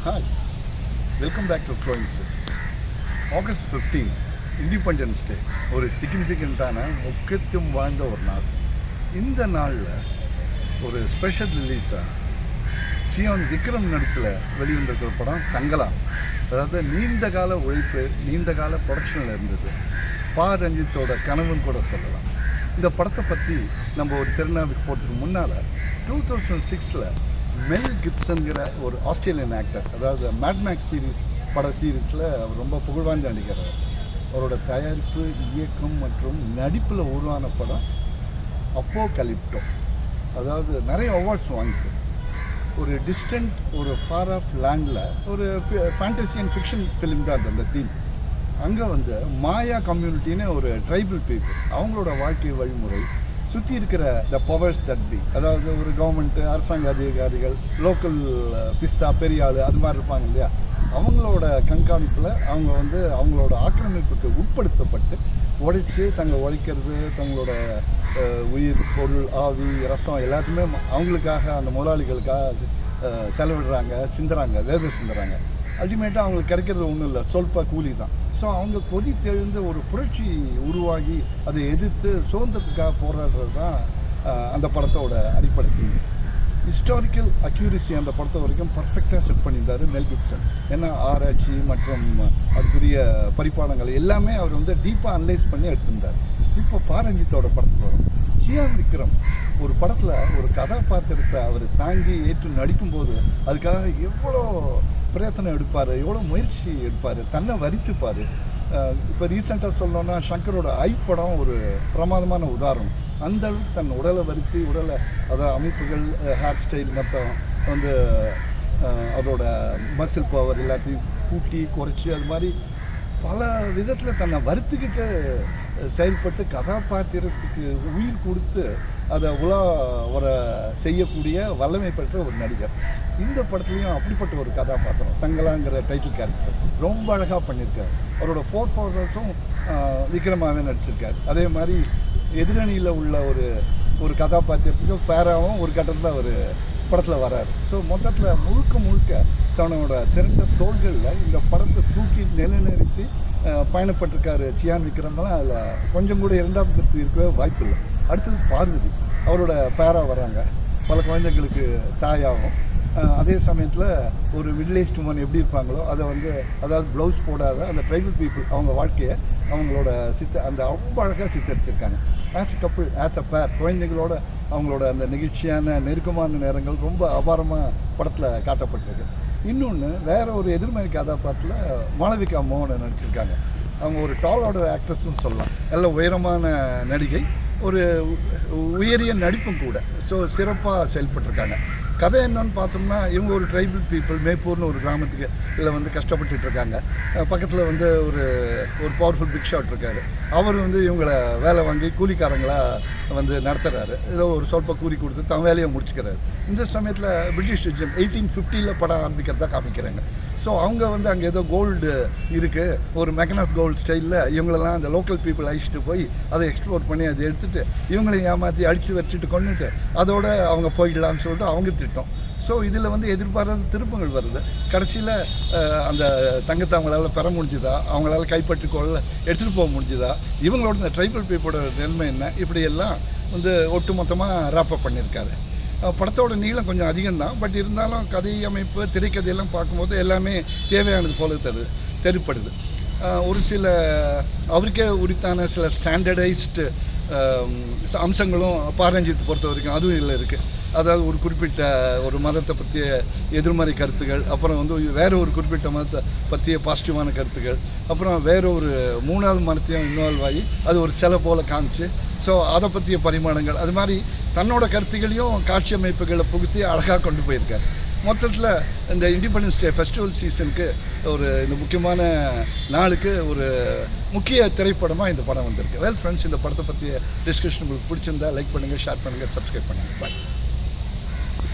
Hi, welcome back to Flowing Press. August 15th, Independence Day, ஒரு சிக்னிஃபிகண்ட்டான முக்கியத்துவம் வாய்ந்த ஒரு நாள். இந்த நாளில் ஒரு ஸ்பெஷல் ரிலீஸாக சியான் விக்ரம் நடிப்பில் வெளிவந்திருக்கிற படம் தங்கலாம். அதாவது நீண்ட கால உழைப்பு, நீண்ட கால ப்ரொடக்ஷனில் இருந்தது. பா ரஞ்சித்தோட கனவுன்னு கூட சொல்லலாம். இந்த படத்தை பற்றி நம்ம ஒரு திருநாவுக்கு போகிறதுக்கு முன்னால் 2006 மெல் கிப்சன்கிற ஒரு ஆஸ்திரேலியன் ஆக்டர், அதாவது மேட்மேக்ஸ் சீரீஸில் அவர் ரொம்ப புகழ்வாய்ந்த நடிக்கிறார். அவரோட தயாரிப்பு, இயக்கம் மற்றும் நடிப்பில் உருவான படம் அப்போகலிப்டோ. அதாவது நிறைய அவார்ட்ஸ் வாங்கிச்சு. ஒரு டிஸ்டன்ட், ஒரு ஃபார் ஆஃப் லேண்டில் ஒரு ஃபேண்டசி அண்ட் ஃபிக்ஷன் ஃபிலிம் தான் அந்த தீம். அங்கே மாயா கம்யூனிட்டின்னு ஒரு ட்ரைபல் பீப்புள், அவங்களோட வாழ்க்கை வழிமுறை, சுற்றி இருக்கிற த பவர்ஸ் தட் பி, அதாவது ஒரு கவர்மெண்ட்டு, அரசாங்க அதிகாரிகள், லோக்கல் பிஸ்தா பெரிய ஆள் அது மாதிரி இருப்பாங்க இல்லையா, அவங்களோட கண்காணிப்பில் அவங்க அவங்களோட ஆக்கிரமிப்புக்கு உட்படுத்தப்பட்டு உழைச்சி உழைக்கிறது, தங்களோட உயிர், பொருள், ஆவி, ரத்தம் எல்லாத்தையுமே அவங்களுக்காக, அந்த முதலாளிகளுக்காக செலவிடுறாங்க, வேர்வை சிந்துறாங்க. அல்டிமேட்டாக அவங்களுக்கு கிடைக்கிறது ஒன்றும் இல்லை, சொல்ப கூலி தான். ஸோ அவங்க கொதித்தெழுந்து ஒரு புரட்சி உருவாகி அதை எதிர்த்து சுதந்திரத்துக்காக போராடுறது தான் அந்த படத்தோட அடிப்படை தீம். ஹிஸ்டாரிக்கல் அக்யூரசி அந்த படத்தை வரைக்கும் பர்ஃபெக்டாக செட் பண்ணியிருந்தார் மெல் கிப்சன். ஏன்னா ஆராய்ச்சி மற்றும் அதுக்குரிய பரிபாடங்கள் எல்லாமே அவர் டீப்பாக அனலைஸ் பண்ணி எடுத்திருந்தார். இப்போ பா ரஞ்சித்தோட படத்துக்கு வரும். சியான் விக்ரம் ஒரு படத்தில் ஒரு கதாபாத்திரத்தை அவர் தாங்கி ஏற்று நடிக்கும்போது அதுக்காக எவ்வளோ பிரயத்தனம் எடுப்பார், எவ்வளோ முயற்சி எடுப்பார், தன்னை வருத்திப்பார். இப்போ ரீசெண்டாக சொல்லணுன்னா சங்கரோட ஐ படம் ஒரு பிரமாதமான உதாரணம். அந்த அளவுக்கு தன் உடலை வருத்தி, அதாவது அமைப்புகள், ஹேர் ஸ்டைல் மொத்தம் அவரோட மசில் பவர் எல்லாத்தையும் கூட்டி குறைச்சி அது மாதிரி பல விதத்தில் தன்னை வருத்திக்கிட்டு செயல்பட்டு கதாபாத்திரத்துக்கு உயிர் கொடுத்து அதை வர செய்யக்கூடிய வல்லமை பெற்ற ஒரு நடிகர். இந்த படத்துலையும் அப்படிப்பட்ட ஒரு கதாபாத்திரம், தங்கலாங்கிற டைட்டில் கேரக்டர் ரொம்ப அழகாக பண்ணியிருக்காரு. அவரோட 4 ஃபாதர்ஸும் விக்ரமாகவே நடிச்சிருக்காரு. அதே மாதிரி எதிரணியில் உள்ள ஒரு கதாபாத்திரத்துக்கு பேராவும் ஒரு கட்டத்தில் அவர் படத்தில் வராரு. ஸோ மொத்தத்தில் முழுக்க தன்னோட திறந்த தோள்களில் இந்த படத்தை தூக்கி நிலைநிறுத்தி பயணப்பட்டிருக்காரு சியான் விக்ரம்லாம். அதில் கொஞ்சம் கூட இரண்டாம் கருத்து இருக்கவே வாய்ப்பு இல்லை. அடுத்தது பார்வதி, அவரோட பேரா வராங்க, பல குழந்தைங்களுக்கு தாயாகும். அதே சமயத்தில் ஒரு மிடில் ஏஜ் உமன் எப்படி இருப்பாங்களோ அதை அதாவது ப்ளவுஸ் போடாத அந்த ட்ரைபல் பீப்புள் அவங்க வாழ்க்கையை அவங்களோட அந்த ரொம்ப அழகாக சித்தரிச்சிருக்காங்க. As a couple, as a pair, குழந்தைகளோட அவங்களோட அந்த நெகிழ்ச்சியான நெருக்கமான நேரங்கள் ரொம்ப அபாரமாக படத்தில் காட்டப்பட்டிருக்கு. இன்னொன்று வேற ஒரு எதிர்மறை கதாபாத்திரத்தில் மாளவிகா மோகனை நடிச்சிருக்காங்க. அவங்க ஒரு டால் ஆர்டர் ஆக்ட்ரஸ்ன்னு சொல்லலாம். நல்ல உயரமான நடிகை, ஒரு உயரிய நடிப்பும் கூட. ஸோ சிறப்பாக செயல்பட்டிருக்காங்க. கதை என்னன்னு பார்த்தோம்னா, இவங்க ஒரு ட்ரைபல் பீப்புள், மேப்பூர்னு ஒரு கிராமத்துக்கு இதில் கஷ்டப்பட்டுட்டு இருக்காங்க. பக்கத்தில் ஒரு பவர்ஃபுல் பிக் ஷாட் இருக்கார். அவர் இவங்களை வேலை வாங்கி கூலிக்காரங்களாக நடத்துகிறாரு. ஏதோ ஒரு சொல்ப கூலி கொடுத்து தன் வேலையை முடிச்சுக்கிறாரு. இந்த சமயத்தில் பிரிட்டிஷ் 1850 படம் ஆரம்பிக்கிறதா காமிக்கிறாங்க. ஸோ அவங்க அங்கே ஏதோ கோல்டு இருக்குது, ஒரு மெக்கனாஸ் கோல்டு ஸ்டைலில் இவங்களெல்லாம் அந்த லோக்கல் பீப்புள் அழிச்சிட்டு போய் அதை எக்ஸ்ப்ளோர் பண்ணி அதை எடுத்துகிட்டு இவங்களையும் ஏமாற்றி அடித்து வச்சுட்டு கொண்டுட்டு அதோட அவங்க போயிடலான்னு சொல்லிட்டு அவங்க திட்டம். ஸோ இதில் எதிர்பாராத திருப்பங்கள் வருது. கடைசியில் அந்த தங்கத்தை அவங்களால பெற முடிஞ்சுதா, அவங்களால கைப்பற்றி எடுத்துகிட்டு போக முடிஞ்சுதா, இவங்களோட இந்த ட்ரைபல் பீப்புளோட நிலைமை என்ன, இப்படியெல்லாம் ஒட்டு மொத்தமாக ராப்பப் பண்ணியிருக்காரு. படத்தோட நீளம் கொஞ்சம் அதிகம்தான். பட் இருந்தாலும் கதை அமைப்பு, திரைக்கதையெல்லாம் பார்க்கும்போது எல்லாமே தேவையானது போல தெரிப்படுது. ஒரு சில அவருக்கே உரித்தான சில ஸ்டாண்டர்டைஸ்டு அம்சங்களும் பா ரஞ்சித்தை பொறுத்த வரைக்கும் அதுவும் இதில் இருக்குது. அதாவது ஒரு குறிப்பிட்ட ஒரு மதத்தை பற்றிய எதிர்மறை கருத்துக்கள், அப்புறம் வேறு ஒரு குறிப்பிட்ட மதத்தை பற்றிய பாசிட்டிவான கருத்துக்கள், அப்புறம் வேறு ஒரு 3வது மதத்தையும் இன்வால்வ் ஆகி அது ஒரு சிலை போல் காமிச்சு ஸோ அதை பற்றிய பரிமாணங்கள், அது மாதிரி தன்னோட கருத்துக்களையும் காட்சி அமைப்புகளை புகுத்தி அழகாக கொண்டு போயிருக்கார். மொத்தத்தில் இந்த இண்டிபெண்டன்ஸ் டே ஃபெஸ்டிவல் சீசனுக்கு இந்த முக்கியமான நாளுக்கு ஒரு முக்கிய திரைப்படமாக இந்த படம் வந்திருக்கு. வெல் ஃப்ரெண்ட்ஸ், இந்த படத்தை பற்றிய டிஸ்கஷன் உங்களுக்கு பிடிச்சிருந்தா லைக் பண்ணுங்கள், ஷேர் பண்ணுங்கள், சப்ஸ்கிரைப் பண்ணுங்கள். பாய்.